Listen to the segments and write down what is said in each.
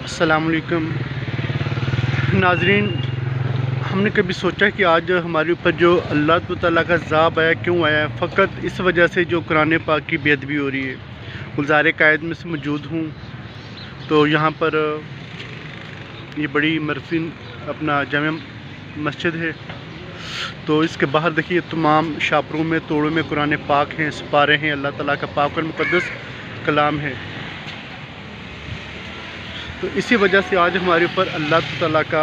السلام علیکم ناظرین، ہم نے کبھی سوچا کہ آج ہمارے اوپر جو اللہ تعالیٰ کا عذاب آیا کیوں آیا؟ فقط اس وجہ سے جو قرآن پاک کی بے ادبی ہو رہی ہے۔ گلزار قائد میں سے موجود ہوں تو یہاں پر یہ بڑی مرفین اپنا جامع مسجد ہے، تو اس کے باہر دیکھیے تمام شاپروں میں توڑوں میں قرآن پاک ہیں، سپارے ہیں، اللہ تعالیٰ کا پاک اور مقدس کلام ہے۔ تو اسی وجہ سے آج ہمارے اوپر اللہ تعالیٰ کا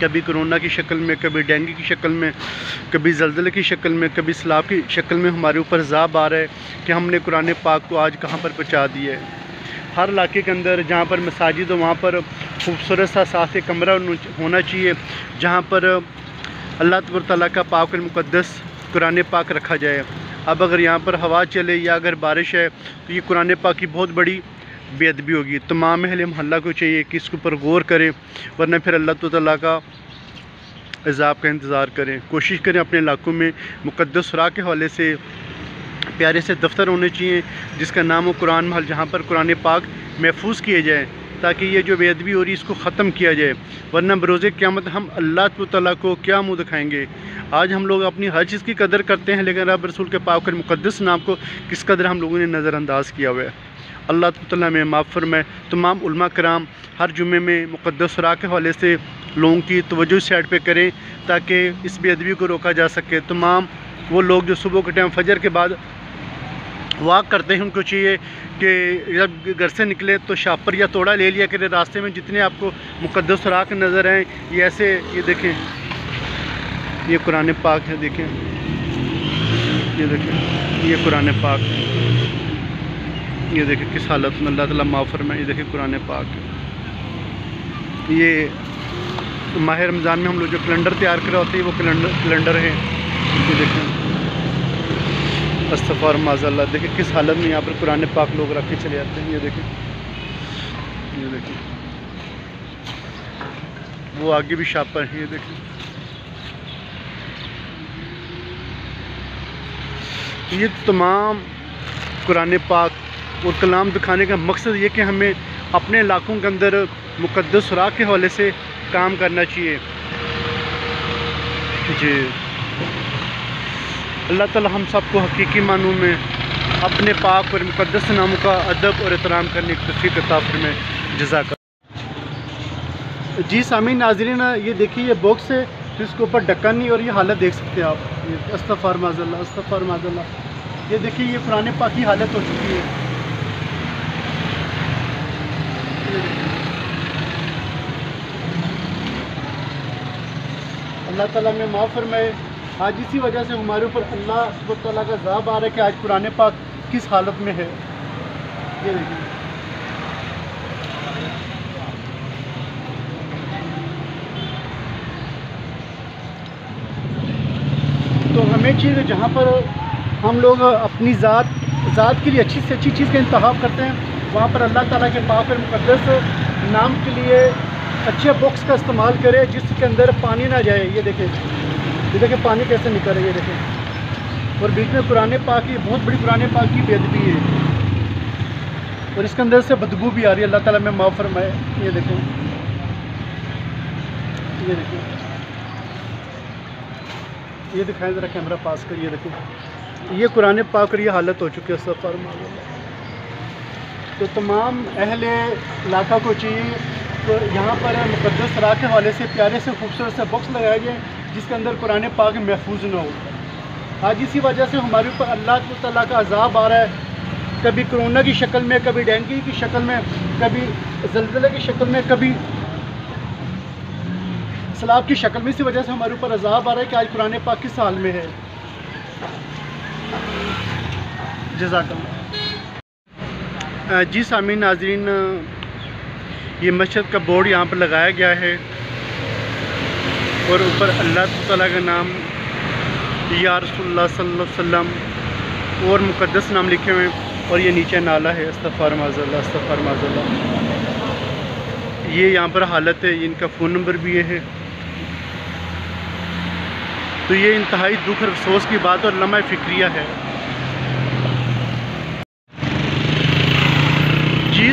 کبھی کرونا کی شکل میں، کبھی ڈینگی کی شکل میں، کبھی زلزلے کی شکل میں، کبھی سیلاب کی شکل میں ہمارے اوپر عذاب آ رہا ہے کہ ہم نے قرآن پاک کو آج کہاں پر پہنچا دیا ہے۔ ہر علاقے کے اندر جہاں پر مساجد ہو وہاں پر خوبصورت سا ساتھ کمرہ ہونا چاہیے جہاں پر اللہ تعالیٰ کا پاک المقدس قرآن پاک رکھا جائے۔ اب اگر یہاں پر ہوا چلے یا اگر بارش ہے تو یہ قرآن پاک کی بہت بڑی بے ادبی ہوگی۔ تمام اہل محلہ کو چاہیے کہ اس کے اوپر غور کریں، ورنہ پھر اللہ تعالیٰ کا عذاب کا انتظار کریں۔ کوشش کریں اپنے علاقوں میں مقدس سرا کے حوالے سے پیارے سے دفتر ہونے چاہیے جس کا نام ہو قرآن محل، جہاں پر قرآن پاک محفوظ کیے جائیں تاکہ یہ جو بے ادبی ہو رہی ہے اس کو ختم کیا جائے، ورنہ بروز قیامت ہم اللہ تعالیٰ کو کیا منہ دکھائیں گے۔ آج ہم لوگ اپنی ہر چیز کی قدر کرتے ہیں لیکن رب رسول کے پاک اور مقدس نام کو کس قدر ہم لوگوں نے نظر انداز کیا ہوا ہے۔ اللہ تعالیٰ میں معاف فرمائے۔ تمام علماء کرام ہر جمعے میں مقدس سرا کے حوالے سے لوگوں کی توجہ سائڈ پہ کریں تاکہ اس بے ادبی کو روکا جا سکے۔ تمام وہ لوگ جو صبح کے ٹائم فجر کے بعد واک کرتے ہیں ان کو چاہیے کہ جب گھر سے نکلے تو شاپر یا توڑا لے لیا کرے، راستے میں جتنے آپ کو مقدس سراغ نظر آئیں یہ ایسے، یہ دیکھیں یہ قرآن پاک ہے، دیکھیں یہ دیکھیں یہ قرآن پاک، یہ دیکھیں کس حالت میں، اللہ تعالیٰ معاف فرمائے۔ یہ دیکھیں قرآن پاک، یہ ماہ رمضان میں ہم لوگ جو کیلنڈر تیار کرا ہوتے ہیں وہ کیلنڈر ہے، یہ دیکھیں استغفار معاذ اللہ۔ دیکھیں کس حالت میں یہاں پر قرآن پاک لوگ رکھ کے چلے جاتے ہیں۔ یہ دیکھیں یہ دیکھیں وہ آگے بھی شاپر ہیں، یہ دیکھیں یہ تمام قرآن پاک اور کلام دکھانے کا مقصد یہ کہ ہمیں اپنے علاقوں کے اندر مقدس سراغ کے حوالے سے کام کرنا چاہیے۔ جی اللہ تعالی ہم سب کو حقیقی معنوں میں اپنے پاک اور مقدس ناموں کا ادب اور احترام کرنے کی توفیق عطا فرمائے۔ جزاک اللہ۔ جی سامعین ناظرین، یہ دیکھیے یہ باکس ہے جس کے اوپر ڈھکن نہیں اور یہ حالت دیکھ سکتے ہیں آپ، استغفار معاذ اللہ، استغفار معاذ اللہ۔ یہ دیکھیے یہ قرآن پاک کی حالت ہو چکی ہے۔ اللہ تعالیٰ میں معاف فرمائے۔ آج اسی وجہ سے ہمارے اوپر اللہ سبحانہ تعالیٰ کا عذاب آ رہا ہے کہ آج قرآن پاک کس حالت میں ہے۔ یہ دیکھیں تو ہمیں چیز جہاں پر ہم لوگ اپنی ذات کے لیے اچھی سے اچھی چیز کا انتخاب کرتے ہیں وہاں پر اللہ تعالیٰ کے پاک اور مقدس نام کے لیے اچھے باکس کا استعمال کرے جس کے اندر پانی نہ جائے۔ یہ دیکھیں پانی کیسے نکل رہا ہے، یہ دیکھیں، اور بیچ میں قرآن پاک کی بہت بڑی قرآن پاک کی بے ادبی ہے اور اس کے اندر سے بدبو بھی آ رہی ہے۔ اللہ تعالیٰ میں معاف فرمائے۔ یہ دیکھیں یہ دیکھیں یہ دکھائیں ذرا کیمرہ پاس کر، یہ دیکھیں یہ قرآن پاک اور یہ حالت ہو چکی ہے۔ استغفار اللہ۔ تو تمام اہل علاقہ کو چاہیے تو یہاں پر مقدس سرا کے حوالے سے پیارے سے خوبصورت سے باکس لگائے گئے جس کے اندر قرآن پاک محفوظ نہ ہو۔ آج اسی وجہ سے ہمارے اوپر اللہ تعالیٰ کا عذاب آ رہا ہے، کبھی کرونا کی شکل میں، کبھی ڈینگی کی شکل میں، کبھی زلزلے کی شکل میں، کبھی سیلاب کی شکل میں۔ اسی وجہ سے ہمارے اوپر عذاب آ رہا ہے کہ آج قرآن پاک کس حال میں ہے۔ جزاک اللہ۔ جی سامعین ناظرین، یہ مسجد کا بورڈ یہاں پر لگایا گیا ہے اور اوپر اللہ تعالیٰ کا نام یا رسول اللہ صلی اللہ علیہ وسلم اور مقدس نام لکھے ہوئے ہیں اور یہ نیچے نالہ ہے۔ استغفار معاذ اللہ، استغفار معاذ اللہ۔ یہ یہاں پر حالت ہے، ان کا فون نمبر بھی یہ ہے۔ تو یہ انتہائی دکھ اور افسوس کی بات اور لمحہ فکریہ ہے۔ جی